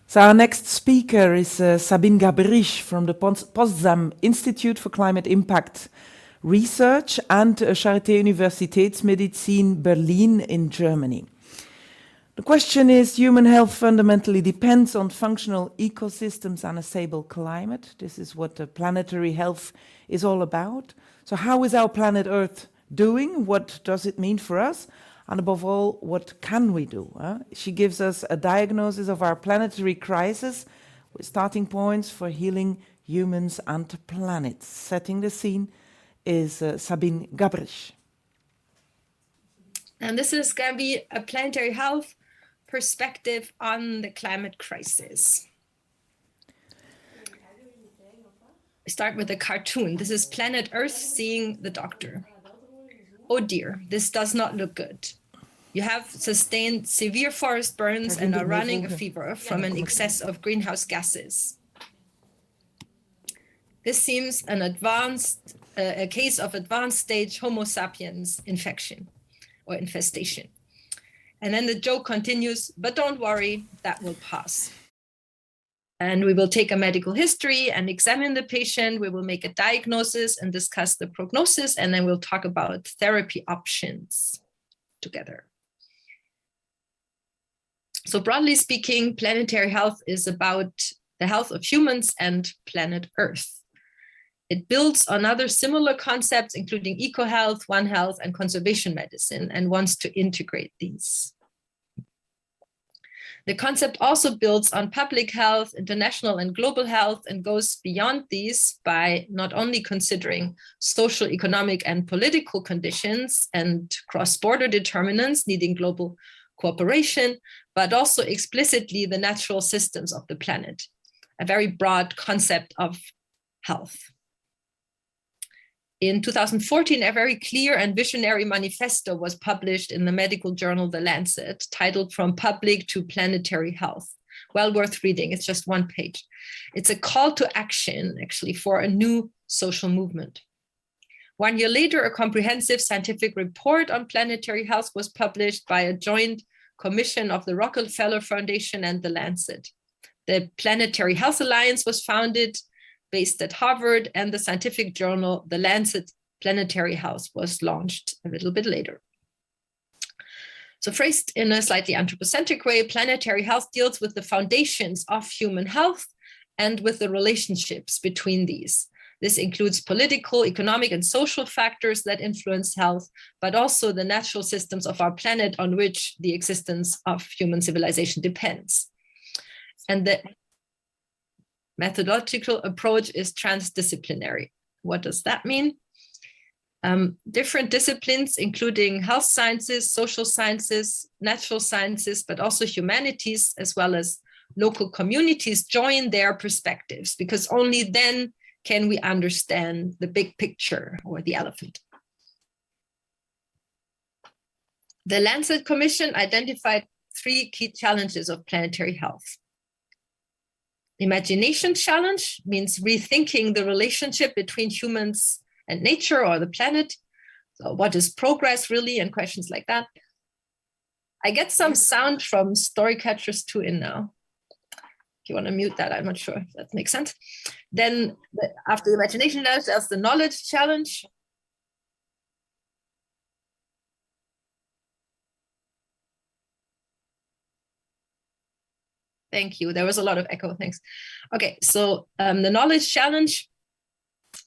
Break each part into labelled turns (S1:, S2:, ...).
S1: So our next speaker is Sabine Gabrysh from the Potsdam Institute for Climate Impact Research and Charité Universitätsmedizin Berlin in Germany. The question is, human health fundamentally depends on functional ecosystems and a stable climate. This is what the planetary health is all about. So how is our planet Earth doing? What does it mean for us? And above all, what can we do? She gives us a diagnosis of our planetary crisis with starting points for healing humans and planets. Setting the scene is Sabine Gabrysh.
S2: And this is going to be a planetary health perspective on the climate crisis. I start with a cartoon. This is planet Earth seeing the doctor. Oh dear, this does not look good. You have sustained severe forest burns and are running a fever from an excess of greenhouse gases. This seems an a case of advanced stage Homo sapiens infection or infestation. And then the joke continues, but don't worry, that will pass. And we will take a medical history and examine the patient. We will make a diagnosis and discuss the prognosis, and then we'll talk about therapy options together. So broadly speaking, planetary health is about the health of humans and planet Earth. It builds on other similar concepts, including eco-health, One Health, and conservation medicine, and wants to integrate these. The concept also builds on public health, international and global health, and goes beyond these by not only considering social, economic, and political conditions and cross-border determinants needing global cooperation, but also explicitly the natural systems of the planet, a very broad concept of health. In 2014, a very clear and visionary manifesto was published in the medical journal The Lancet, titled From Public to Planetary Health. Well worth reading, it's just one page. It's a call to action, actually, for a new social movement. 1 year later, a comprehensive scientific report on planetary health was published by a joint commission of the Rockefeller Foundation and The Lancet. The Planetary Health Alliance was founded based at Harvard, and the scientific journal, The Lancet Planetary Health, was launched a little bit later. So phrased in a slightly anthropocentric way, planetary health deals with the foundations of human health and with the relationships between these. This includes political, economic, and social factors that influence health, but also the natural systems of our planet on which the existence of human civilization depends. And the methodological approach is transdisciplinary. What does that mean? Different disciplines, including health sciences, social sciences, natural sciences, but also humanities, as well as local communities, join their perspectives, because only then can we understand the big picture or the elephant. The Lancet Commission identified 3 key challenges of planetary health. Imagination challenge means rethinking the relationship between humans and nature or the planet. So what is progress really, and questions like that. I get some sound from Storycatchers 2 in now. If you want to mute that, I'm not sure if that makes sense. Then after the imagination challenge, there's the knowledge challenge. Thank you. There was a lot of echo. Thanks. Okay, so the knowledge challenge,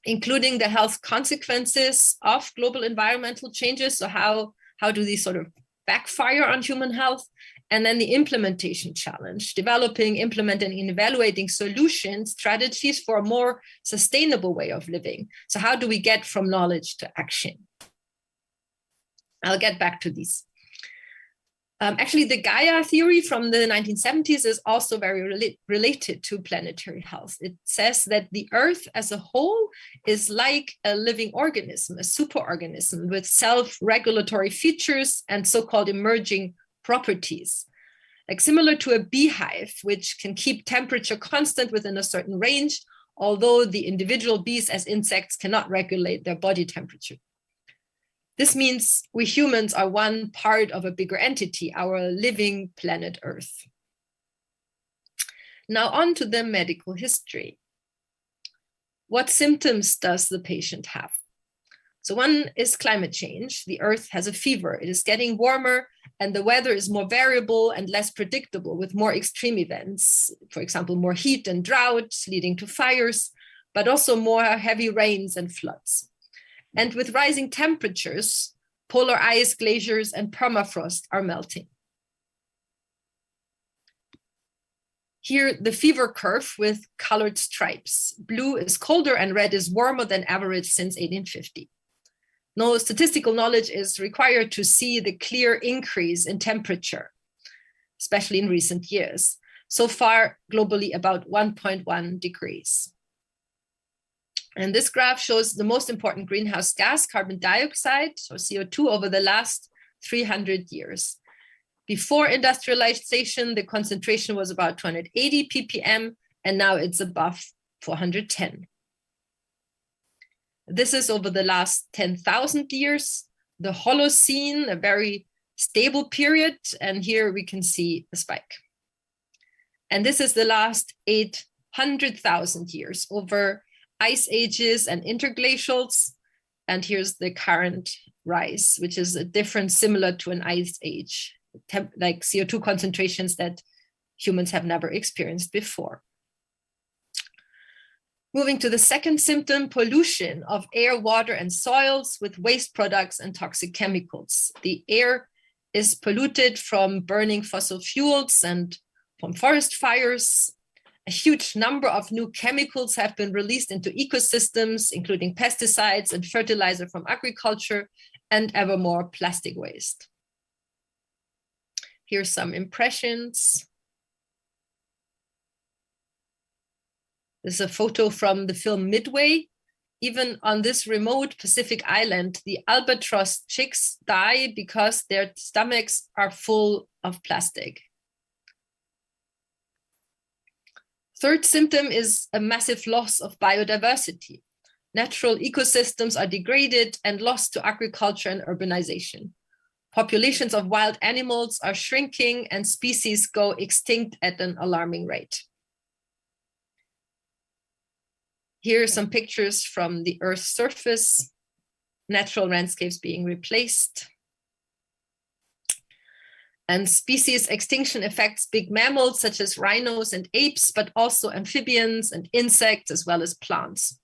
S2: including the health consequences of global environmental changes. So how do these sort of backfire on human health? And then the implementation challenge, developing, implementing, and evaluating solutions, strategies for a more sustainable way of living. So how do we get from knowledge to action? I'll get back to these. Actually, the Gaia theory from the 1970s is also very related to planetary health. It says that the Earth as a whole is like a living organism, a superorganism with self-regulatory features and so-called emerging properties. Like similar to a beehive, which can keep temperature constant within a certain range, although the individual bees as insects cannot regulate their body temperature. This means we humans are one part of a bigger entity, our living planet Earth. Now on to the medical history. What symptoms does the patient have? So one is climate change. The Earth has a fever. It is getting warmer and the weather is more variable and less predictable with more extreme events. For example, more heat and drought leading to fires, but also more heavy rains and floods. And with rising temperatures, polar ice, glaciers, and permafrost are melting. Here, the fever curve with colored stripes. Blue is colder and red is warmer than average since 1850. No statistical knowledge is required to see the clear increase in temperature, especially in recent years. So far, globally, about 1.1 degrees. And this graph shows the most important greenhouse gas, carbon dioxide, or CO2, over the last 300 years. Before industrialization, the concentration was about 280 ppm, and now it's above 410. This is over the last 10,000 years, the Holocene, a very stable period, and here we can see a spike. And this is the last 800,000 years over ice ages and interglacials, and here's the current rise, which is a difference similar to an ice age, like CO2 concentrations that humans have never experienced before. Moving to the second symptom, pollution of air, water, and soils with waste products and toxic chemicals. The air is polluted from burning fossil fuels and from forest fires. A huge number of new chemicals have been released into ecosystems, including pesticides and fertilizer from agriculture, and ever more plastic waste. Here's some impressions. This is a photo from the film Midway. Even on this remote Pacific island, the albatross chicks die because their stomachs are full of plastic. Third symptom is a massive loss of biodiversity. Natural ecosystems are degraded and lost to agriculture and urbanization. Populations of wild animals are shrinking and species go extinct at an alarming rate. Here are some pictures from the Earth's surface, natural landscapes being replaced. And species extinction affects big mammals such as rhinos and apes, but also amphibians and insects, as well as plants.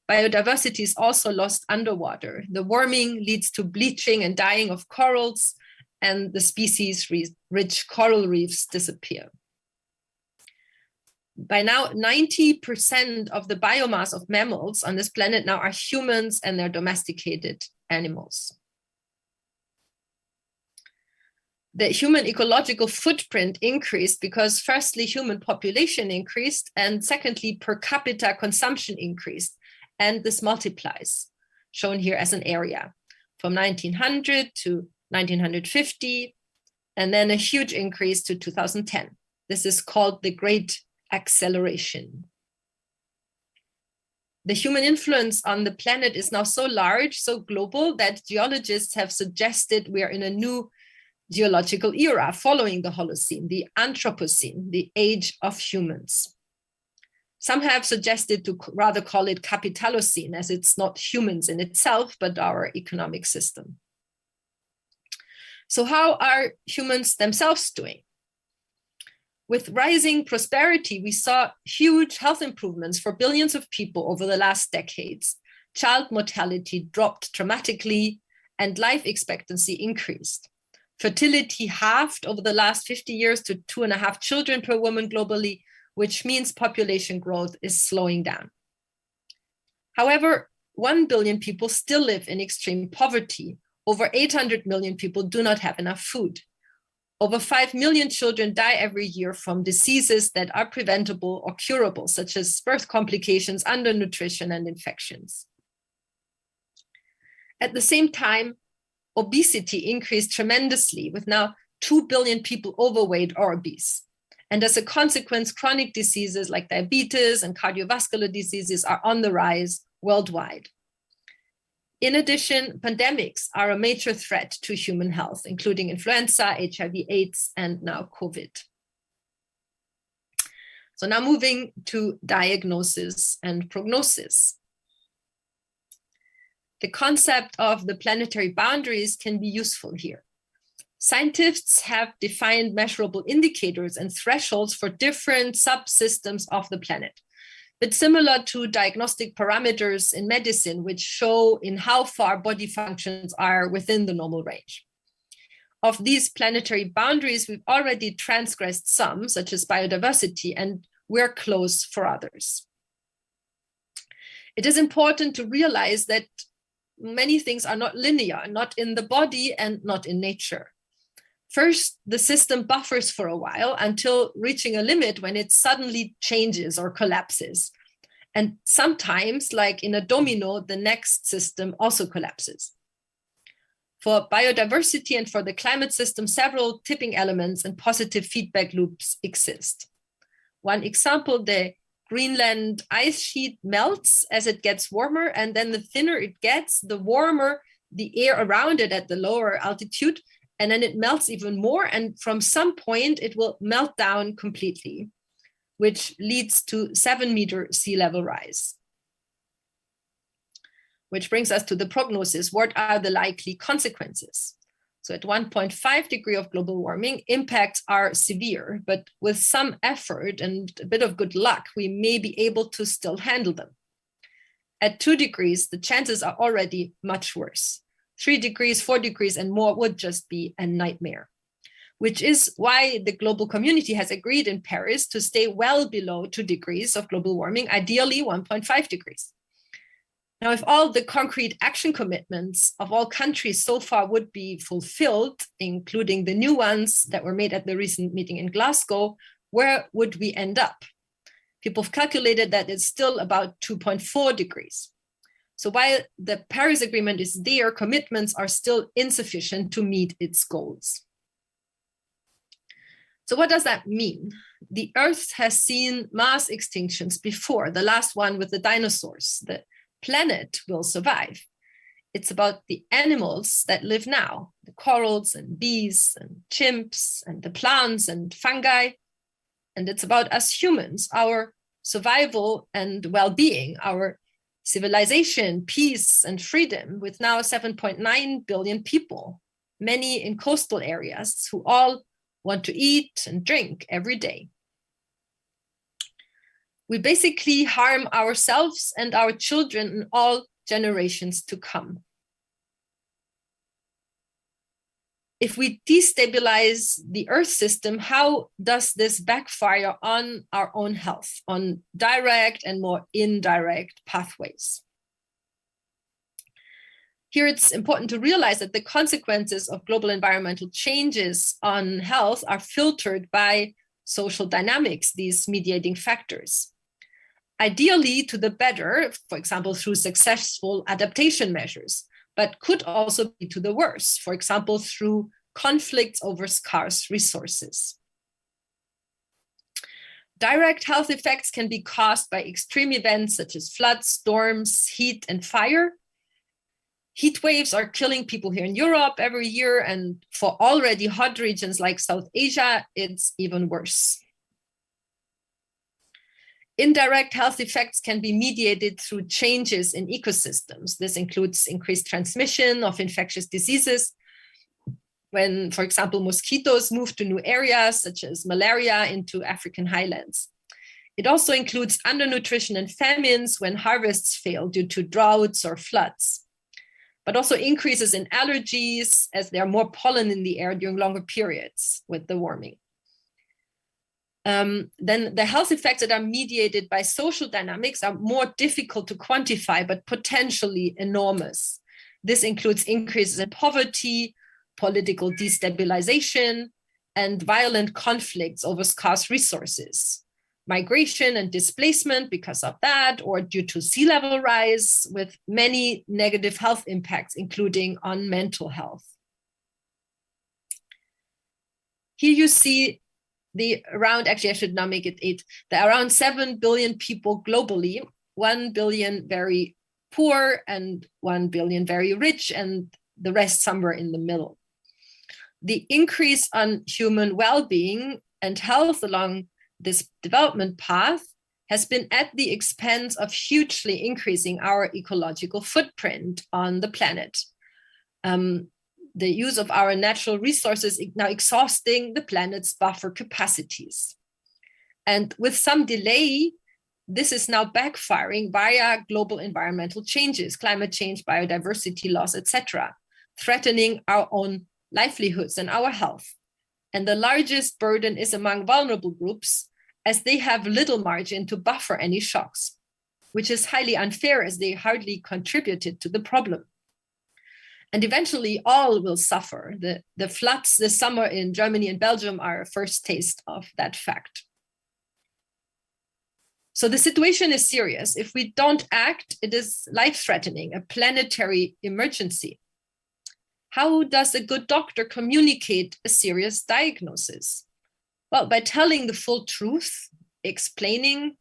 S2: Biodiversity is also lost underwater. The warming leads to bleaching and dying of corals, and the species-rich coral reefs disappear. By now, 90% of the biomass of mammals on this planet now are humans and their domesticated animals. The human ecological footprint increased because firstly, human population increased, and secondly, per capita consumption increased, and this multiplies, shown here as an area, from 1900 to 1950, and then a huge increase to 2010. This is called the Great Acceleration. The human influence on the planet is now so large, so global, that geologists have suggested we are in a new geological era following the Holocene, the Anthropocene, the age of humans. Some have suggested to rather call it Capitalocene, as it's not humans in itself, but our economic system. So how are humans themselves doing? With rising prosperity, we saw huge health improvements for billions of people over the last decades. Child mortality dropped dramatically and life expectancy increased. Fertility halved over the last 50 years to 2.5 children per woman globally, which means population growth is slowing down. However, 1 billion people still live in extreme poverty. Over 800 million people do not have enough food. Over 5 million children die every year from diseases that are preventable or curable, such as birth complications, undernutrition, and infections. At the same time, obesity increased tremendously, with now 2 billion people overweight or obese. And as a consequence, chronic diseases like diabetes and cardiovascular diseases are on the rise worldwide. In addition, pandemics are a major threat to human health, including influenza, HIV/AIDS, and now COVID. So now moving to diagnosis and prognosis. The concept of the planetary boundaries can be useful here. Scientists have defined measurable indicators and thresholds for different subsystems of the planet, but similar to diagnostic parameters in medicine, which show in how far body functions are within the normal range. Of these planetary boundaries, we've already transgressed some, such as biodiversity, and we're close for others. It is important to realize that many things are not linear, not in the body and not in nature. First, the system buffers for a while until reaching a limit when it suddenly changes or collapses. And sometimes, like in a domino, the next system also collapses. For biodiversity and for the climate system, several tipping elements and positive feedback loops exist. One example, the Greenland ice sheet melts as it gets warmer, and then the thinner it gets, the warmer the air around it at the lower altitude, and then it melts even more, and from some point it will melt down completely, which leads to 7-meter sea level rise. Which brings us to the prognosis. What are the likely consequences? So at 1.5 degrees of global warming, impacts are severe, but with some effort and a bit of good luck, we may be able to still handle them. At 2 degrees, the chances are already much worse. 3 degrees, 4 degrees, and more would just be a nightmare, which is why the global community has agreed in Paris to stay well below 2 degrees of global warming, ideally 1.5 degrees. Now, if all the concrete action commitments of all countries so far would be fulfilled, including the new ones that were made at the recent meeting in Glasgow, where would we end up? People have calculated that it's still about 2.4 degrees. So while the Paris Agreement is there, commitments are still insufficient to meet its goals. So what does that mean? The Earth has seen mass extinctions before, the last one with the dinosaurs. The planet will survive. It's about the animals that live now, the corals and bees and chimps and the plants and fungi. And it's about us humans, our survival and well-being, our civilization, peace, and freedom, with now 7.9 billion people, many in coastal areas, who all want to eat and drink every day. We basically harm ourselves and our children in all generations to come. If we destabilize the Earth system, how does this backfire on our own health, on direct and more indirect pathways? Here it's important to realize that the consequences of global environmental changes on health are filtered by social dynamics, these mediating factors. Ideally to the better, for example, through successful adaptation measures, but could also be to the worse, for example, through conflicts over scarce resources. Direct health effects can be caused by extreme events such as floods, storms, heat, and fire. Heat waves are killing people here in Europe every year, and for already hot regions like South Asia, it's even worse. Indirect health effects can be mediated through changes in ecosystems. This includes increased transmission of infectious diseases, when, for example, mosquitoes move to new areas, such as malaria, into African highlands. It also includes undernutrition and famines when harvests fail due to droughts or floods, but also increases in allergies as there are more pollen in the air during longer periods with the warming. Then the health effects that are mediated by social dynamics are more difficult to quantify, but potentially enormous. This includes increases in poverty, political destabilization, and violent conflicts over scarce resources, migration and displacement because of that, or due to sea level rise, with many negative health impacts, including on mental health. Here you see the around, actually I should now make it 8, the around 7 billion people globally, 1 billion very poor and 1 billion very rich, and the rest somewhere in the middle. The increase on human well-being and health along this development path has been at the expense of hugely increasing our ecological footprint on the planet. The use of our natural resources is now exhausting the planet's buffer capacities. And with some delay, this is now backfiring via global environmental changes, climate change, biodiversity loss, etc., threatening our own livelihoods and our health. And the largest burden is among vulnerable groups, as they have little margin to buffer any shocks, which is highly unfair as they hardly contributed to the problem. And eventually all will suffer. The floods this summer in Germany and Belgium are a first taste of that fact. So the situation is serious. If we don't act, it is life-threatening, a planetary emergency. How does a good doctor communicate a serious diagnosis? Well, by telling the full truth, explaining,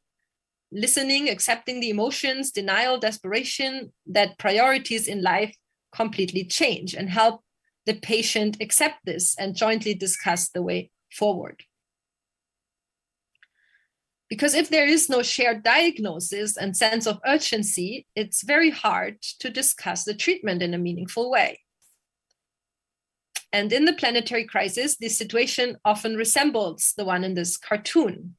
S2: listening, accepting the emotions, denial, desperation, that priorities in life completely change, and help the patient accept this and jointly discuss the way forward. Because if there is no shared diagnosis and sense of urgency, it's very hard to discuss the treatment in a meaningful way. And in the planetary crisis, this situation often resembles the one in this cartoon.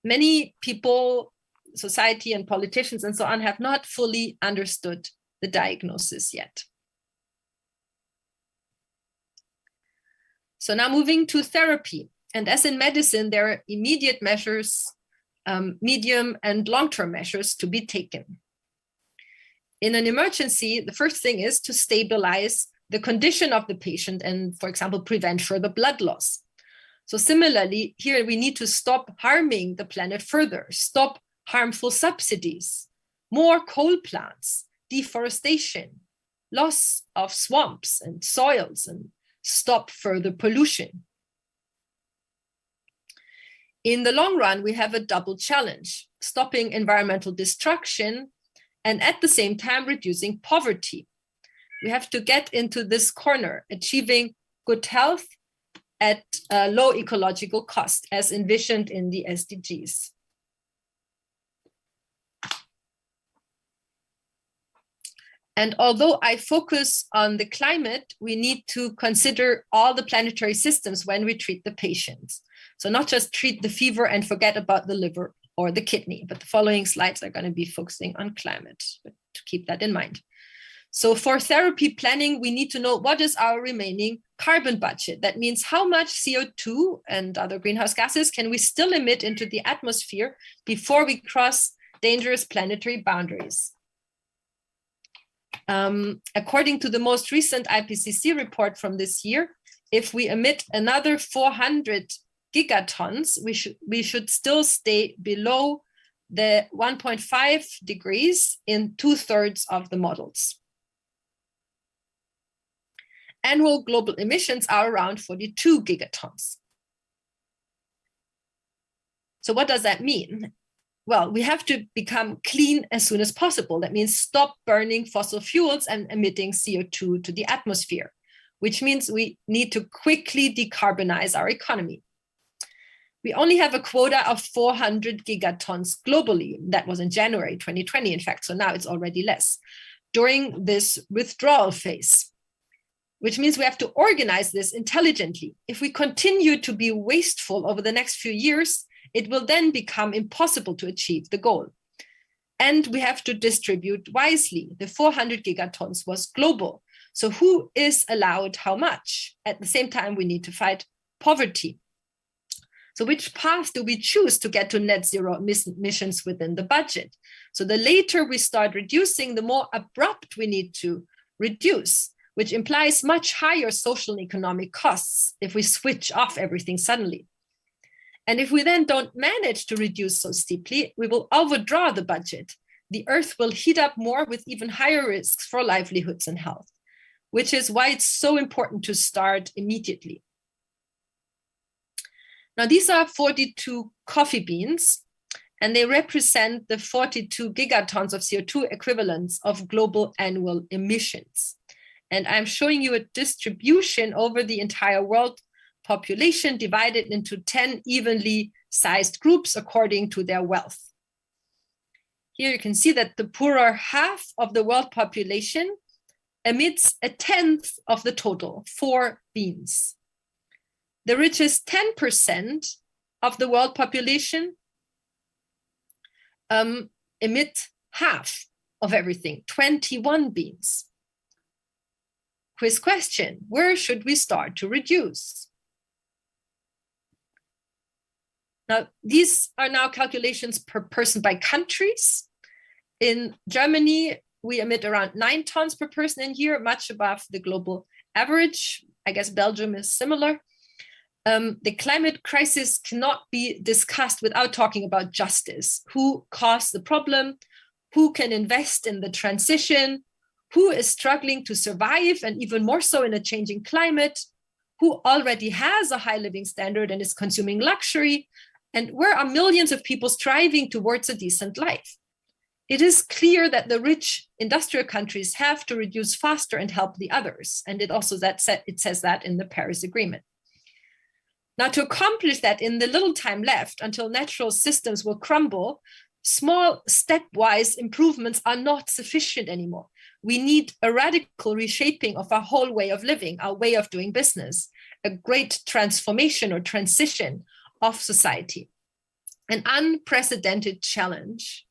S2: Many people, society and politicians and so on, have not fully understood the diagnosis yet. So now moving to therapy. And as in medicine, there are immediate measures, medium and long-term measures to be taken. In an emergency, the first thing is to stabilize the condition of the patient and, for example, prevent further blood loss. So similarly, here we need to stop harming the planet further, stop harmful subsidies, more coal plants, deforestation, loss of swamps and soils, and stop further pollution. In the long run, we have a double challenge, stopping environmental destruction and at the same time reducing poverty. We have to get into this corner, achieving good health at low ecological cost, as envisioned in the SDGs. And although I focus on the climate, we need to consider all the planetary systems when we treat the patients. So not just treat the fever and forget about the liver or the kidney, but the following slides are going to be focusing on climate, but to keep that in mind. So for therapy planning, we need to know what is our remaining carbon budget. That means how much CO2 and other greenhouse gases can we still emit into the atmosphere before we cross dangerous planetary boundaries. According to the most recent IPCC report from this year, if we emit another 400 gigatons, we should still stay below the 1.5 degrees in 2/3 of the models. Annual global emissions are around 42 gigatons. So what does that mean? Well, we have to become clean as soon as possible. That means stop burning fossil fuels and emitting CO2 to the atmosphere, which means we need to quickly decarbonize our economy. We only have a quota of 400 gigatons globally. That was in January 2020, in fact, so now it's already less during this withdrawal phase, which means we have to organize this intelligently. If we continue to be wasteful over the next few years, it will then become impossible to achieve the goal. And we have to distribute wisely. The 400 gigatons was global. So who is allowed how much? At the same time, we need to fight poverty. So which path do we choose to get to net zero emissions within the budget? So the later we start reducing, the more abrupt we need to reduce, which implies much higher social and economic costs if we switch off everything suddenly. And if we then don't manage to reduce so steeply, we will overdraw the budget. The Earth will heat up more with even higher risks for livelihoods and health, which is why it's so important to start immediately. Now, these are 42 coffee beans, and they represent the 42 gigatons of CO2 equivalents of global annual emissions. And I'm showing you a distribution over the entire world population divided into 10 evenly sized groups according to their wealth. Here you can see that the poorer half of the world population emits 1/10 of the total, 4 beans. The richest 10% of the world population emit half of everything, 21 beans. Quiz question, where should we start to reduce? Now, these are now calculations per person by countries. In Germany, we emit around 9 tons per person in year, much above the global average. I guess Belgium is similar. The climate crisis cannot be discussed without talking about justice. Who caused the problem? Who can invest in the transition? Who is struggling to survive, and even more so in a changing climate? Who already has a high living standard and is consuming luxury? And where are millions of people striving towards a decent life? It is clear that the rich industrial countries have to reduce faster and help the others. And it says that in the Paris Agreement. Now, to accomplish that in the little time left until natural systems will crumble, small stepwise improvements are not sufficient anymore. We need a radical reshaping of our whole way of living, our way of doing business, a great transformation or transition of society, an unprecedented challenge.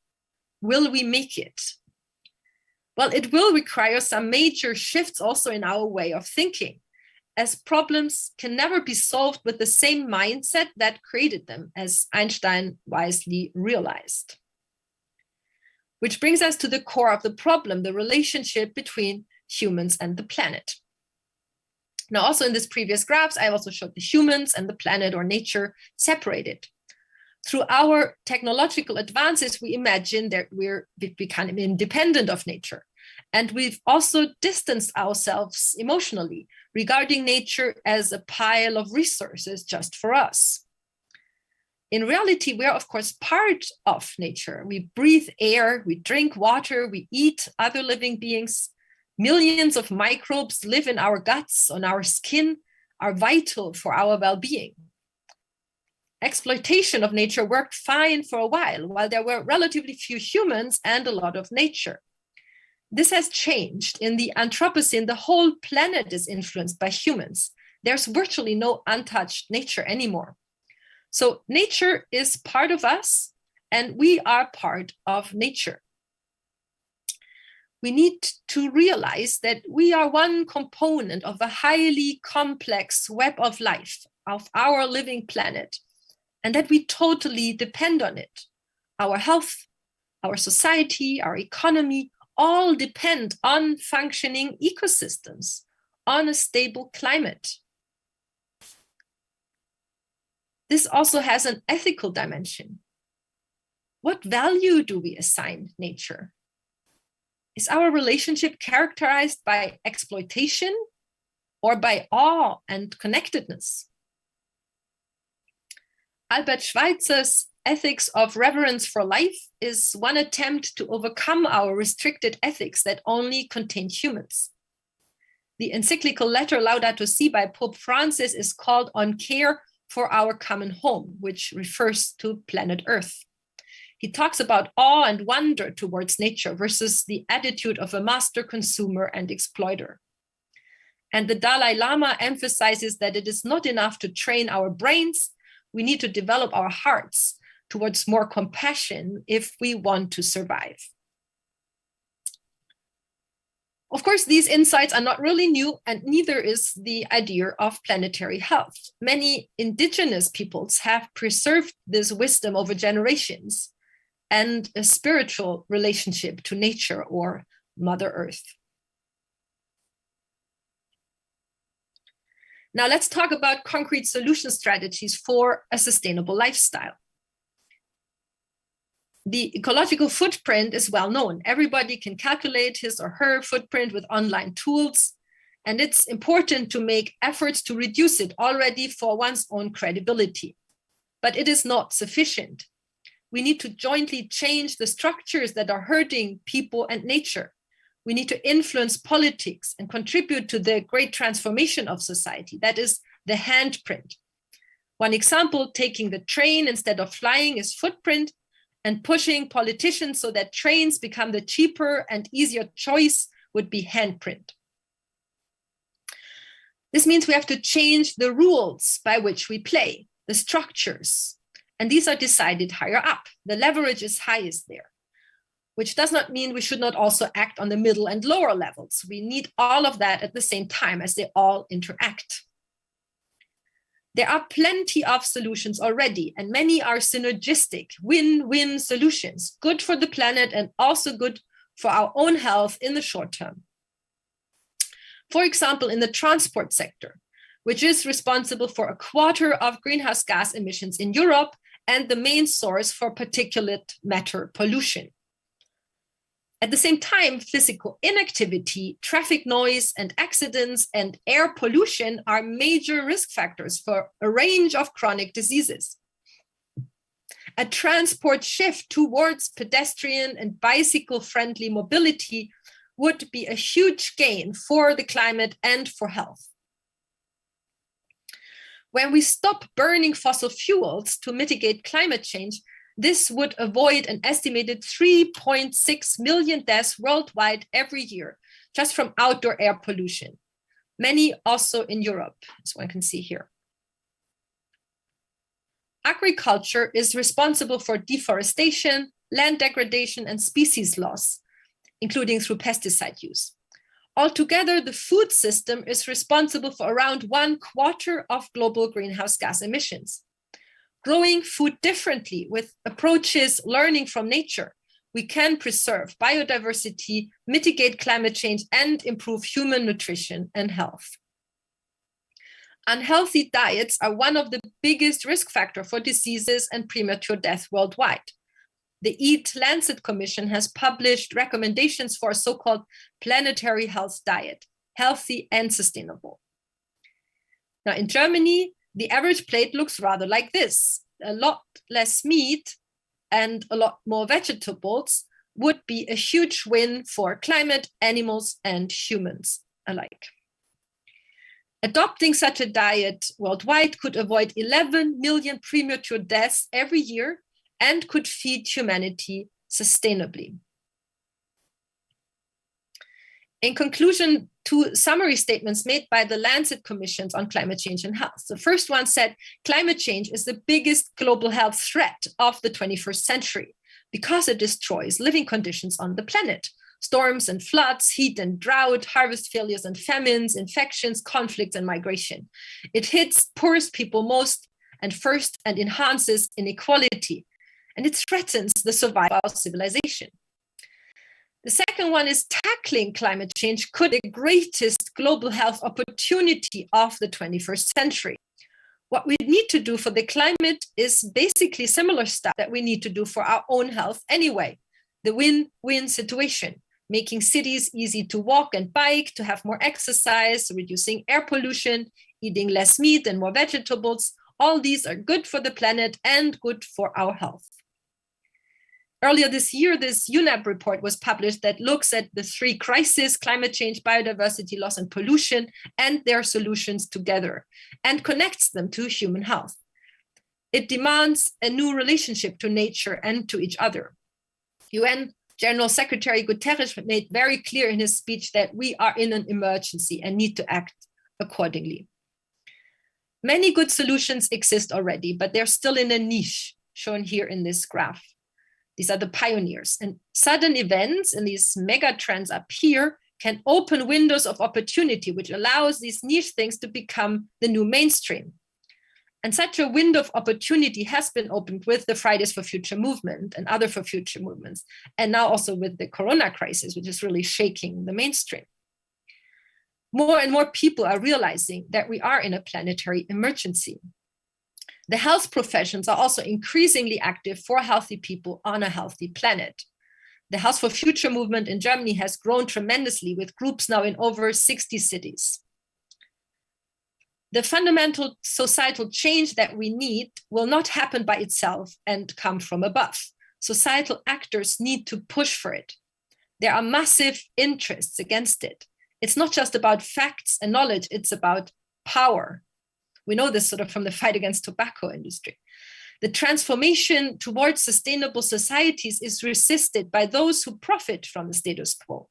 S2: Will we make it? Well, it will require some major shifts also in our way of thinking, as problems can never be solved with the same mindset that created them, as Einstein wisely realized. Which brings us to the core of the problem, the relationship between humans and the planet. Now, also in this previous graphs, I also showed the humans and the planet or nature separated. Through our technological advances, we imagine that we've become independent of nature. And we've also distanced ourselves emotionally, regarding nature as a pile of resources just for us. In reality, we are, of course, part of nature. We breathe air, we drink water, we eat other living beings. Millions of microbes live in our guts, on our skin, are vital for our well-being. Exploitation of nature worked fine for a while there were relatively few humans and a lot of nature. This has changed. In the Anthropocene, the whole planet is influenced by humans. There's virtually no untouched nature anymore. So nature is part of us, and we are part of nature. We need to realize that we are one component of a highly complex web of life, of our living planet, and that we totally depend on it. Our health, our society, our economy, all depend on functioning ecosystems, on a stable climate. This also has an ethical dimension. What value do we assign nature? Is our relationship characterized by exploitation or by awe and connectedness? Albert Schweitzer's Ethics of Reverence for Life is one attempt to overcome our restricted ethics that only contain humans. The encyclical letter Laudato Si by Pope Francis is called On Care for Our Common Home, which refers to planet Earth. He talks about awe and wonder towards nature versus the attitude of a master consumer and exploiter. And the Dalai Lama emphasizes that it is not enough to train our brains, we need to develop our hearts towards more compassion if we want to survive. Of course, these insights are not really new, and neither is the idea of planetary health. Many indigenous peoples have preserved this wisdom over generations and a spiritual relationship to nature or Mother Earth. Now let's talk about concrete solution strategies for a sustainable lifestyle. The ecological footprint is well known. Everybody can calculate his or her footprint with online tools, and it's important to make efforts to reduce it already for one's own credibility. But it is not sufficient. We need to jointly change the structures that are hurting people and nature. We need to influence politics and contribute to the great transformation of society. That is the handprint. One example, taking the train instead of flying, is footprint, and pushing politicians so that trains become the cheaper and easier choice would be handprint. This means we have to change the rules by which we play, the structures, and these are decided higher up. The leverage is highest there, which does not mean we should not also act on the middle and lower levels. We need all of that at the same time as they all interact. There are plenty of solutions already, and many are synergistic, win-win solutions, good for the planet and also good for our own health in the short term. For example, in the transport sector, which is responsible for a quarter of greenhouse gas emissions in Europe and the main source for particulate matter pollution. At the same time, physical inactivity, traffic noise, and accidents and air pollution are major risk factors for a range of chronic diseases. A transport shift towards pedestrian and bicycle-friendly mobility would be a huge gain for the climate and for health. When we stop burning fossil fuels to mitigate climate change, this would avoid an estimated 3.6 million deaths worldwide every year, just from outdoor air pollution, many also in Europe, as one can see here. Agriculture is responsible for deforestation, land degradation, and species loss, including through pesticide use. Altogether, the food system is responsible for around 1/4 of global greenhouse gas emissions. Growing food differently with approaches learning from nature, we can preserve biodiversity, mitigate climate change, and improve human nutrition and health. Unhealthy diets are one of the biggest risk factors for diseases and premature death worldwide. The Eat Lancet Commission has published recommendations for a so-called planetary health diet, healthy and sustainable. Now in Germany, the average plate looks rather like this. A lot less meat and a lot more vegetables would be a huge win for climate, animals, and humans alike. Adopting such a diet worldwide could avoid 11 million premature deaths every year and could feed humanity sustainably. In conclusion, two summary statements made by the Lancet Commissions on climate change and health. The first one said, climate change is the biggest global health threat of the 21st century because it destroys living conditions on the planet. Storms and floods, heat and drought, harvest failures and famines, infections, conflicts, and migration. It hits poorest people most and first and enhances inequality. And it threatens the survival of civilization. The second one is tackling climate change could be the greatest global health opportunity of the 21st century. What we need to do for the climate is basically similar stuff that we need to do for our own health anyway. The win-win situation, making cities easy to walk and bike, to have more exercise, reducing air pollution, eating less meat and more vegetables. All these are good for the planet and good for our health. Earlier this year, this UNEP report was published that looks at the three crises, climate change, biodiversity loss, and pollution, and their solutions together, and connects them to human health. It demands a new relationship to nature and to each other. UN General Secretary Guterres made very clear in his speech that we are in an emergency and need to act accordingly. Many good solutions exist already, but they're still in a niche, shown here in this graph. These are the pioneers, and sudden events in these mega trends up here can open windows of opportunity, which allows these niche things to become the new mainstream. And such a window of opportunity has been opened with the Fridays for Future movement and other for future movements, and now also with the Corona crisis, which is really shaking the mainstream. More and more people are realizing that we are in a planetary emergency. The health professions are also increasingly active for healthy people on a healthy planet. The Health for Future movement in Germany has grown tremendously with groups now in over 60 cities. The fundamental societal change that we need will not happen by itself and come from above. Societal actors need to push for it. There are massive interests against it. It's not just about facts and knowledge, it's about power. We know this sort of from the fight against tobacco industry. The transformation towards sustainable societies is resisted by those who profit from the status quo.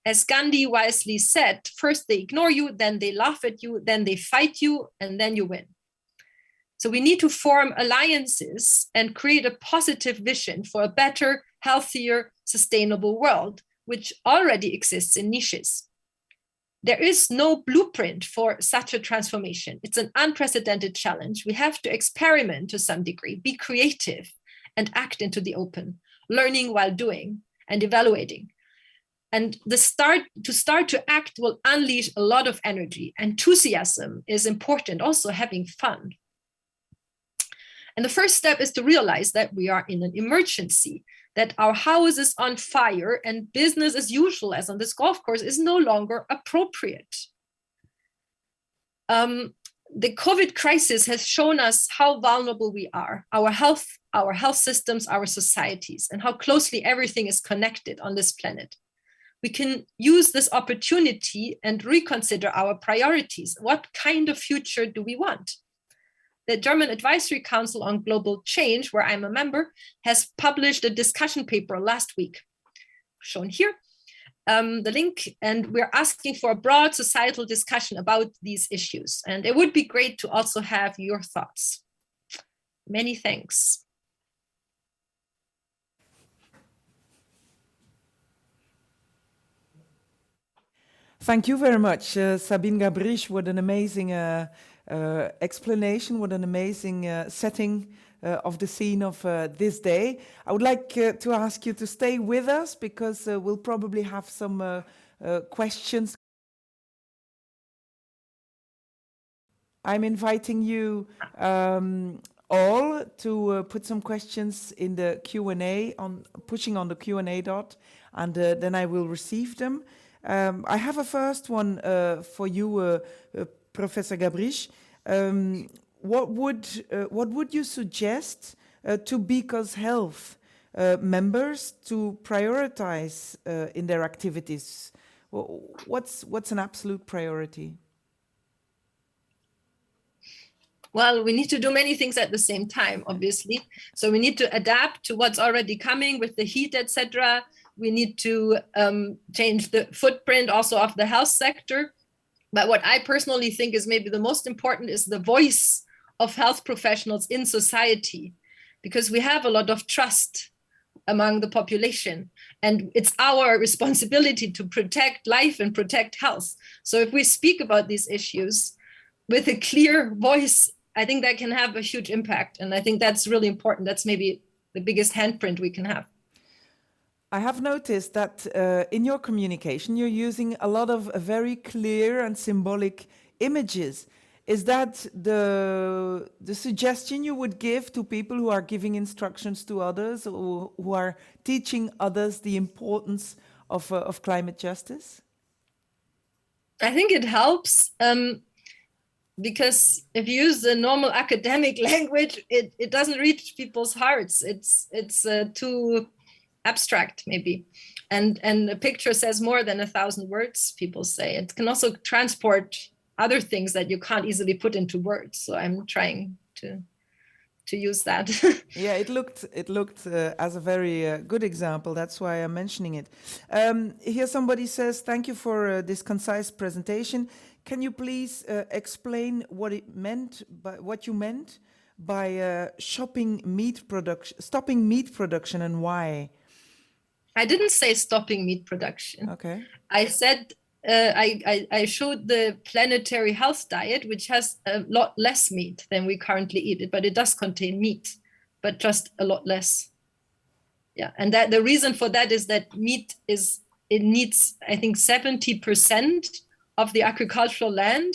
S2: As Gandhi wisely said, first they ignore you, then they laugh at you, then they fight you, and then you win. So we need to form alliances and create a positive vision for a better, healthier, sustainable world, which already exists in niches. There is no blueprint for such a transformation. It's an unprecedented challenge. We have to experiment to some degree, be creative, and act into the open, learning while doing and evaluating. And to start to act will unleash a lot of energy. Enthusiasm is important, also having fun. And the first step is to realize that we are in an emergency, that our house is on fire and business as usual as on this golf course is no longer appropriate. The COVID crisis has shown us how vulnerable we are, our health systems, our societies, and how closely everything is connected on this planet. We can use this opportunity and reconsider our priorities. What kind of future do we want? The German Advisory Council on Global Change, where I'm a member, has published a discussion paper last week, shown here, the link, and we're asking for a broad societal discussion about these issues. And it would be great to also have your thoughts. Many thanks.
S1: Thank you very much, Sabine Gabrysh. What an amazing explanation, what an amazing setting of the scene of this day. I would like to ask you to stay with us because we'll probably have some questions. I'm inviting you all to put some questions in the Q&A, pushing on the Q&A dot, and then I will receive them. I have a first one for you, Professor Gabrysh. What would you suggest to Beacon's Health members to prioritize in their activities? What's an absolute priority?
S2: Well, we need to do many things at the same time, obviously. So we need to adapt to what's already coming with the heat, etc. We need to change the footprint also of the health sector. But what I personally think is maybe the most important is the voice of health professionals in society, because we have a lot of trust among the population, and it's our responsibility to protect life and protect health. So if we speak about these issues with a clear voice, I think that can have a huge impact. And I think that's really important. That's maybe the biggest handprint we can have.
S1: I have noticed that in your communication, you're using a lot of very clear and symbolic images. Is that the suggestion you would give to people who are giving instructions to others or who are teaching others the importance of climate justice?
S2: I think it helps because if you use the normal academic language, it doesn't reach people's hearts. It's too abstract maybe, and a picture says more than 1,000 words, people say. It can also transport other things that you can't easily put into words, so I'm trying to use that.
S1: Yeah, it looked as a very good example. That's why I'm mentioning it. Here somebody says, thank you for this concise presentation. Can you please explain what you meant by stopping meat production and why?
S2: I didn't say stopping meat production.
S1: Okay.
S2: I said I showed the Planetary health diet, which has a lot less meat than we currently eat it, but it does contain meat, but just a lot less. Yeah, and that the reason for that is that meat needs, I think, 70% of the agricultural land.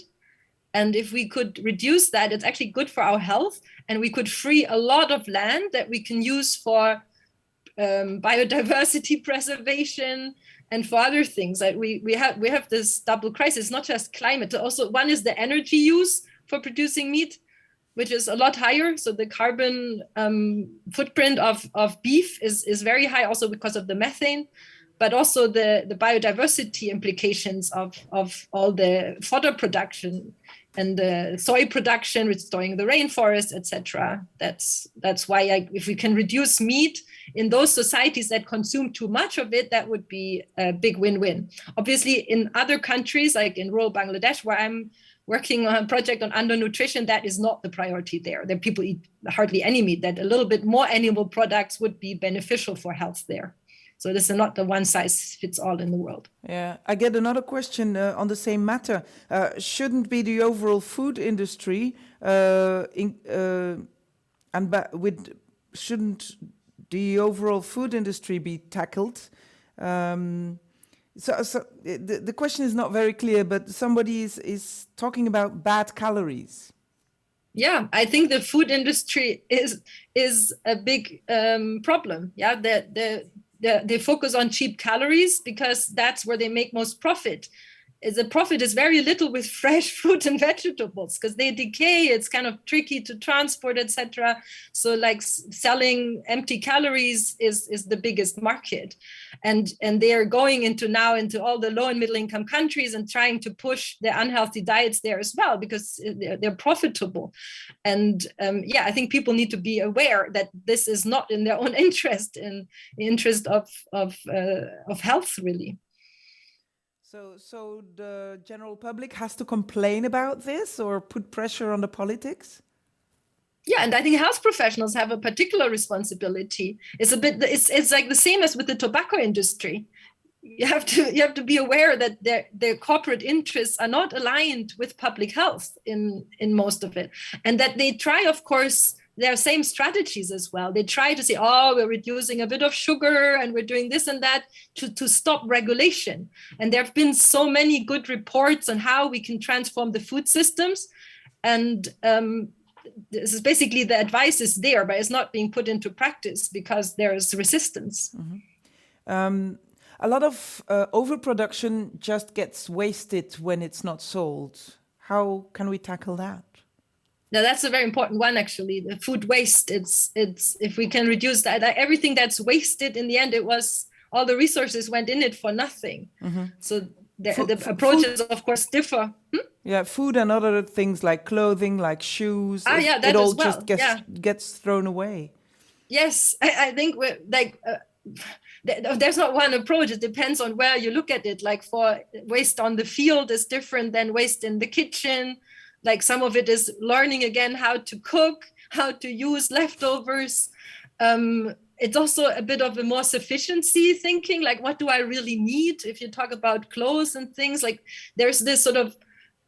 S2: And if we could reduce that, it's actually good for our health, and we could free a lot of land that we can use for biodiversity preservation and for other things. That we have this double crisis, not just climate. Also, one is the energy use for producing meat, which is a lot higher. So the carbon footprint of beef is very high, also because of the methane, but also the biodiversity implications of all the fodder production the soy production, restoring the rainforest, etc. That's why if we can reduce meat in those societies that consume too much of it, that would be a big win-win. Obviously, in other countries, like in rural Bangladesh, where I'm working on a project on undernutrition, that is not the priority there. There people eat hardly any meat, that a little bit more animal products would be beneficial for health there. So this is not the one size fits all in the world.
S1: Yeah, I get another question on the same matter. Shouldn't be the overall food industry shouldn't the overall food industry be tackled? So the question is not very clear, but somebody is talking about bad calories.
S2: Yeah, I think the food industry is a big problem. Yeah, they focus on cheap calories because that's where they make most profit. The profit is very little with fresh fruit and vegetables because they decay. It's kind of tricky to transport, etc. So like selling empty calories is the biggest market. And they are going into all the low and middle income countries and trying to push their unhealthy diets there as well because they're profitable. And I think people need to be aware that this is not in their own interest, in the interest of health, really.
S1: So the general public has to complain about this or put pressure on the politics?
S2: Yeah, and I think health professionals have a particular responsibility. It's like the same as with the tobacco industry. You have to be aware that their corporate interests are not aligned with public health in most of it, and that they try, of course, their same strategies as well. They try to say, oh, we're reducing a bit of sugar and we're doing this and that to stop regulation. And there have been so many good reports on how we can transform the food systems. And this is basically the advice is there, but it's not being put into practice because there is resistance.
S1: Mm-hmm. A lot of overproduction just gets wasted when it's not sold. How can we tackle that?
S2: Now that's a very important one, actually. The food waste. It's if we can reduce that, everything that's wasted in the end, all the resources went in it for nothing. Mm-hmm. So the approaches, of course, differ.
S1: Yeah, food and other things like clothing, like shoes. It all just gets thrown away.
S2: Yes, I think there's not one approach. It depends on where you look at it. Like for waste on the field is different than waste in the kitchen. Like some of it is learning again how to cook, how to use leftovers. It's also a bit of a more sufficiency thinking, like what do I really need? If you talk about clothes and things, like there's this sort of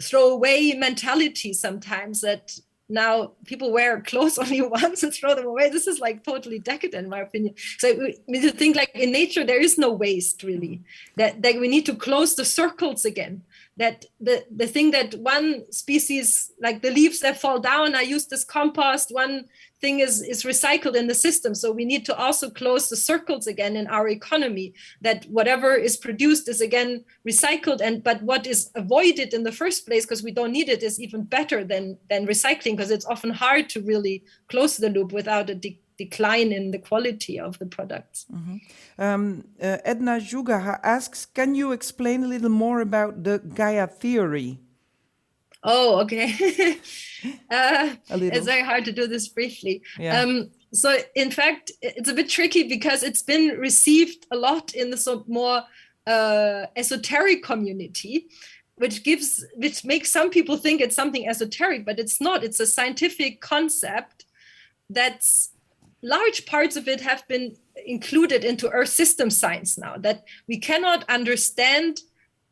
S2: throwaway mentality sometimes that now people wear clothes only once and throw them away. This is like totally decadent, in my opinion. So we need to think like in nature, there is no waste really, that we need to close the circles again. That the thing that one species, like the leaves that fall down, are used as compost, one thing is recycled in the system. So we need to also close the circles again in our economy, that whatever is produced is again recycled, but what is avoided in the first place, because we don't need it, is even better than recycling, because it's often hard to really close the loop without a decline in the quality of the products.
S1: Mm-hmm. Edna Juga asks, can you explain a little more about the Gaia theory?
S2: Oh, okay. It's very hard to do this briefly. Yeah. So in fact, it's a bit tricky because it's been received a lot in the sort of more esoteric community, which makes some people think it's something esoteric, but it's not. It's a scientific concept that's large parts of it have been included into Earth system science now, that we cannot understand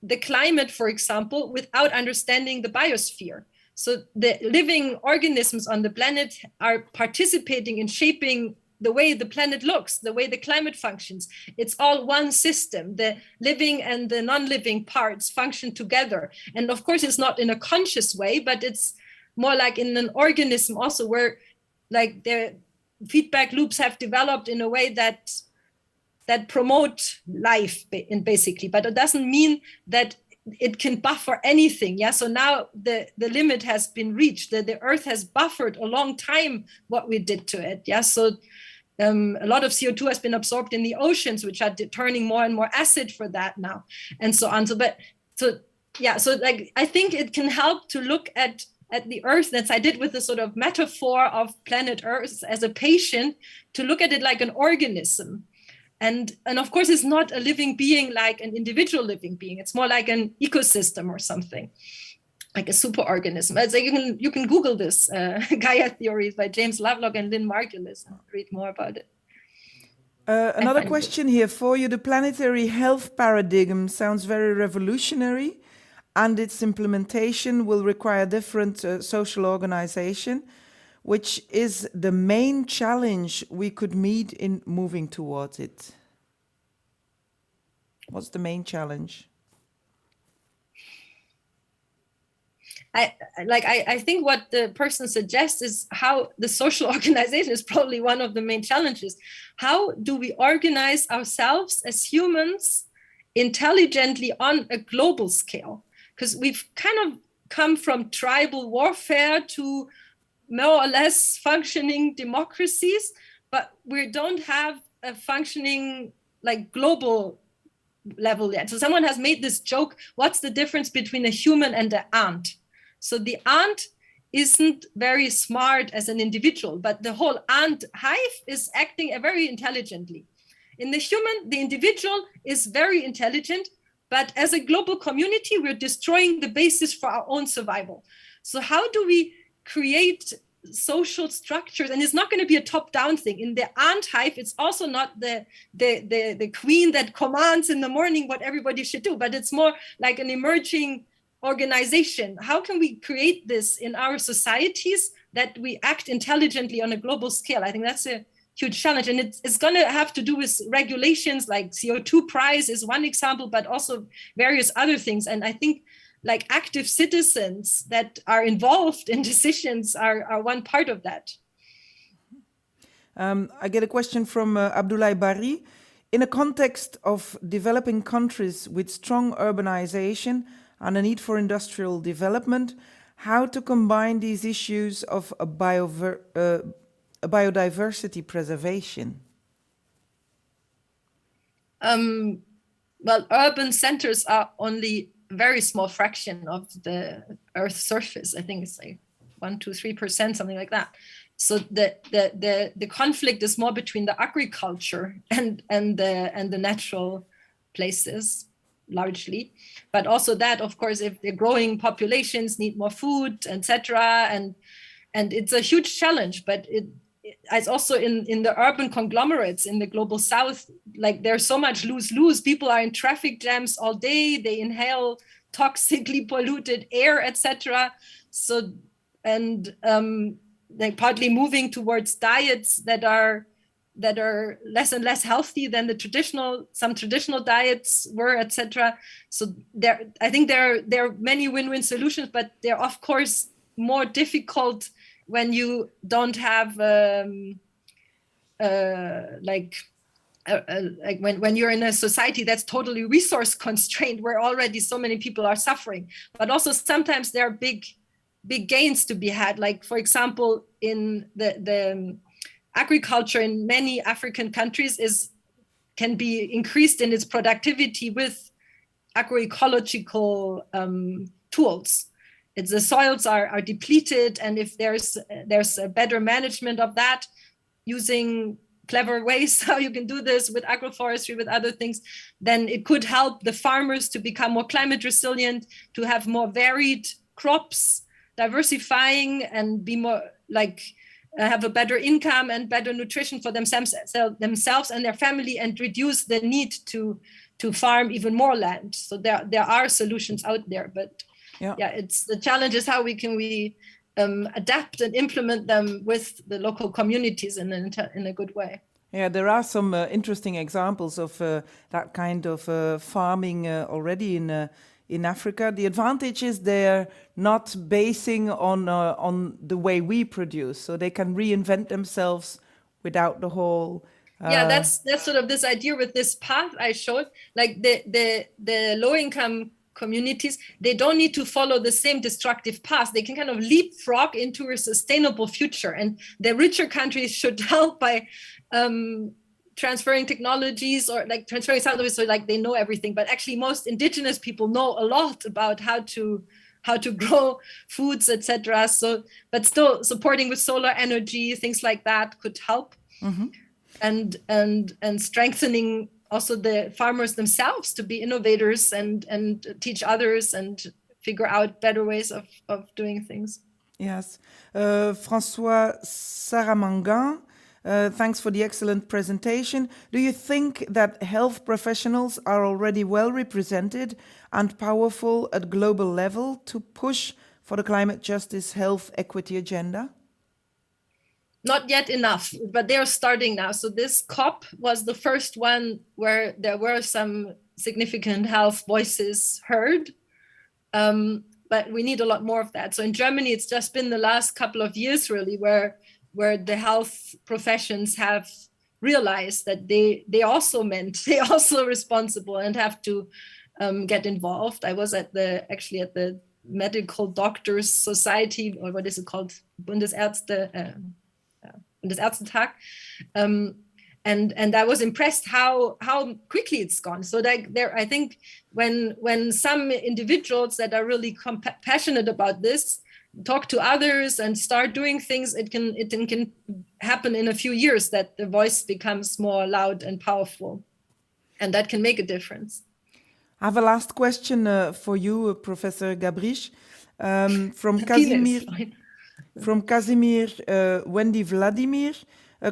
S2: the climate, for example, without understanding the biosphere. So the living organisms on the planet are participating in shaping the way the planet looks, the way the climate functions. It's all one system. The living and the non-living parts function together. And of course, it's not in a conscious way, but it's more like in an organism also, where like the feedback loops have developed in a way that promote life, basically, but it doesn't mean that it can buffer anything. Yeah, so now the limit has been reached. The Earth has buffered a long time what we did to it. Yeah, so a lot of CO2 has been absorbed in the oceans, which are turning more and more acid for that now, and so on. So yeah, so like I think it can help to look at the Earth, as I did with the sort of metaphor of planet Earth as a patient, to look at it like an organism. And of course, it's not a living being like an individual living being. It's more like an ecosystem or something, like a superorganism. So you can Google this Gaia theories by James Lovelock and Lynn Margulis and read more about it.
S1: Another question here for you. The planetary health paradigm sounds very revolutionary, and its implementation will require different social organization. Which is the main challenge we could meet in moving towards it? What's the main challenge?
S2: I think what the person suggests is how the social organization is probably one of the main challenges. How do we organize ourselves as humans intelligently on a global scale? Because we've kind of come from tribal warfare to more or less functioning democracies, but we don't have a functioning like global level yet. So someone has made this joke, what's the difference between a human and an ant? So the ant isn't very smart as an individual, but the whole ant hive is acting very intelligently. In the human, the individual is very intelligent, but as a global community, we're destroying the basis for our own survival. So how do we create social structures? And it's not going to be a top-down thing. In the ant hive, it's also not the queen that commands in the morning what everybody should do, but it's more like an emerging organization. How can we create this in our societies that we act intelligently on a global scale? I think that's a huge challenge, and it's going to have to do with regulations, like CO2 price is one example, but also various other things. And I think like active citizens that are involved in decisions are one part of that.
S1: I get a question from Abdoulaye Barry. In a context of developing countries with strong urbanization and a need for industrial development, how to combine these issues of biodiversity preservation?
S2: Well, urban centers are only a very small fraction of the Earth's surface. I think it's like 1, 2, 3%, something like that. So the conflict is more between the agriculture and the natural places, largely. But also that, of course, if the growing populations need more food, etc., and it's a huge challenge. But it's also in the urban conglomerates in the global south, like there's so much lose-lose. People are in traffic jams all day, they inhale toxically polluted air, etc. So, and they're partly moving towards diets that are less and less healthy than some traditional diets were, etc. So I think there are many win-win solutions, but they're of course more difficult when you don't have when you're in a society that's totally resource constrained, where already so many people are suffering. But also sometimes there are big gains to be had. Like, for example, in the agriculture in many African countries can be increased in its productivity with agroecological tools. The soils are depleted, and if there's a better management of that, using clever ways how you can do this with agroforestry, with other things, then it could help the farmers to become more climate resilient, to have more varied crops, diversifying, and be more have a better income and better nutrition for themselves and their family, and reduce the need to farm even more land. So there are solutions out there, but it's the challenge is how we adapt and implement them with the local communities in a good way.
S1: Yeah, there are some interesting examples of that kind of farming already in Africa. The advantage is they're not basing on the way we produce, so they can reinvent themselves without the whole.
S2: That's sort of this idea with this path I showed. Like the low income communities, they don't need to follow the same destructive path. They can kind of leapfrog into a sustainable future, and the richer countries should help by transferring technologies or like transferring some of it so like they know everything, but actually most indigenous people know a lot about how to grow foods, etc. So, but still supporting with solar energy, things like that could help. And strengthening also the farmers themselves to be innovators and teach others and figure out better ways of doing things.
S1: Yes. François Saramangin, thanks for the excellent presentation. Do you think that health professionals are already well represented and powerful at global level to push for the climate justice, health, equity agenda?
S2: Not yet enough, but they're starting now. So this COP was the first one where there were some significant health voices heard. But we need a lot more of that. So in Germany, it's just been the last couple of years really where the health professions have realized that they also responsible and have to get involved. I was at the Medical Doctors Society, or what is it called? Bundesärztetag. And I was impressed how quickly it's gone. So I think when some individuals that are really passionate about this talk to others and start doing things, it can happen in a few years that the voice becomes more loud and powerful, and that can make a difference.
S1: I have a last question for you, Professor Gabrysh, from Casimir. From Casimir Wendy Vladimir.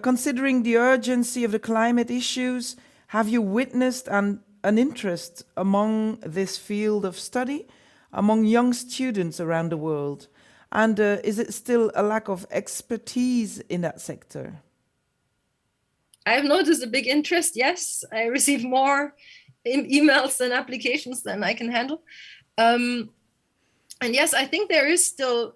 S1: Considering the urgency of the climate issues, have you witnessed an interest among this field of study, among young students around the world? And is it still a lack of expertise in that sector?
S2: I have noticed a big interest, yes. I receive more emails and applications than I can handle. And yes, I think there's no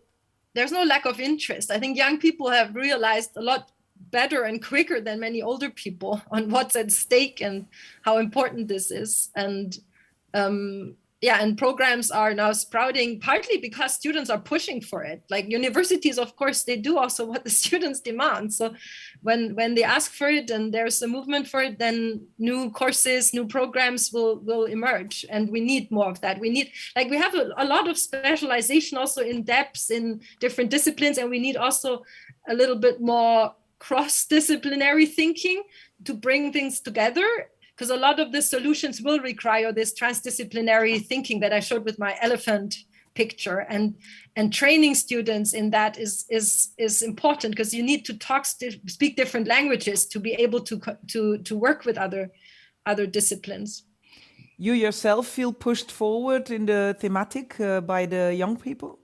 S2: lack of interest. I think young people have realized a lot better and quicker than many older people on what's at stake and how important this is. And and programs are now sprouting partly because students are pushing for it. Like universities, of course, they do also what the students demand. So when they ask for it and there's a movement for it, then new courses, new programs will emerge. And we need more of that. We have a lot of specialization also in depths in different disciplines, and we need also a little bit more cross-disciplinary thinking to bring things together, because a lot of the solutions will require this transdisciplinary thinking that I showed with my elephant picture, and training students in that is important, because you need to speak different languages to be able to work with other disciplines.
S1: You yourself feel pushed forward in the thematic by the young people?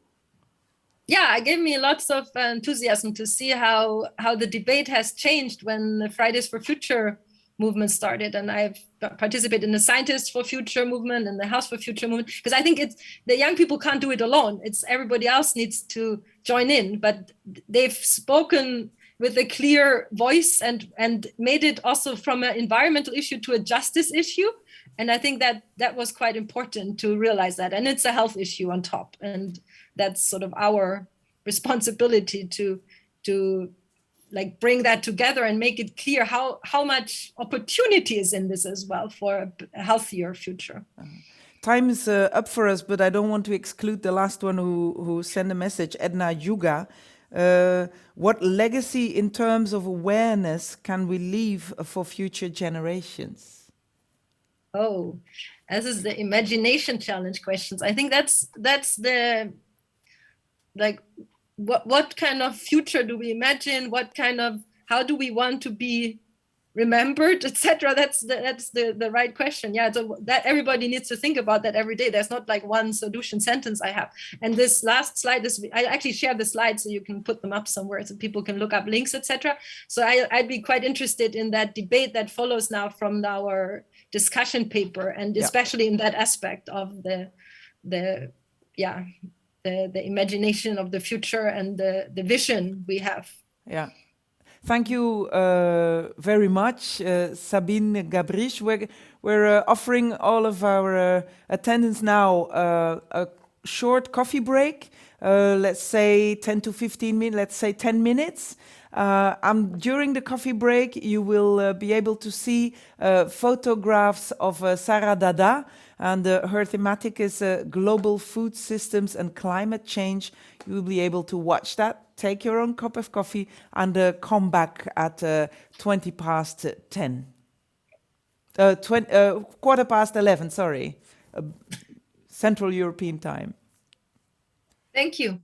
S2: Yeah, it gave me lots of enthusiasm to see how the debate has changed when the Fridays for Future movement started, and I've participated in the Scientists for Future movement and the Health for Future movement, because I think the young people can't do it alone. It's everybody else needs to join in, but they've spoken with a clear voice and made it also from an environmental issue to a justice issue. And I think that was quite important to realize that. And it's a health issue on top. And that's sort of our responsibility to like bring that together and make it clear how much opportunity is in this as well for a healthier future.
S1: Time is up for us, but I don't want to exclude the last one who sent a message, Edna Yuga. What legacy in terms of awareness can we leave for future generations?
S2: Oh, this is the imagination challenge questions. I think that's the, like, what kind of future do we imagine? How do we want to be remembered, etc.? That's the right question. Yeah, so that everybody needs to think about that every day. There's not like one solution sentence I have. And this last slide, I actually share the slides so you can put them up somewhere so people can look up links, etc. So I'd be quite interested in that debate that follows now from our discussion paper, and especially in that aspect of the imagination of the future and the vision we have. Yeah.
S1: Thank you very much, Sabine Gabrysh. We're offering all of our attendants now a short coffee break. let's say 10 to 15 minutes, let's say 10 minutes. During the coffee break, you will be able to see photographs of Sarah Dada, and her thematic is global food systems and climate change. You will be able to watch that, take your own cup of coffee, and come back at 20 past 10. quarter past 11, sorry, Central European time.
S2: Thank you.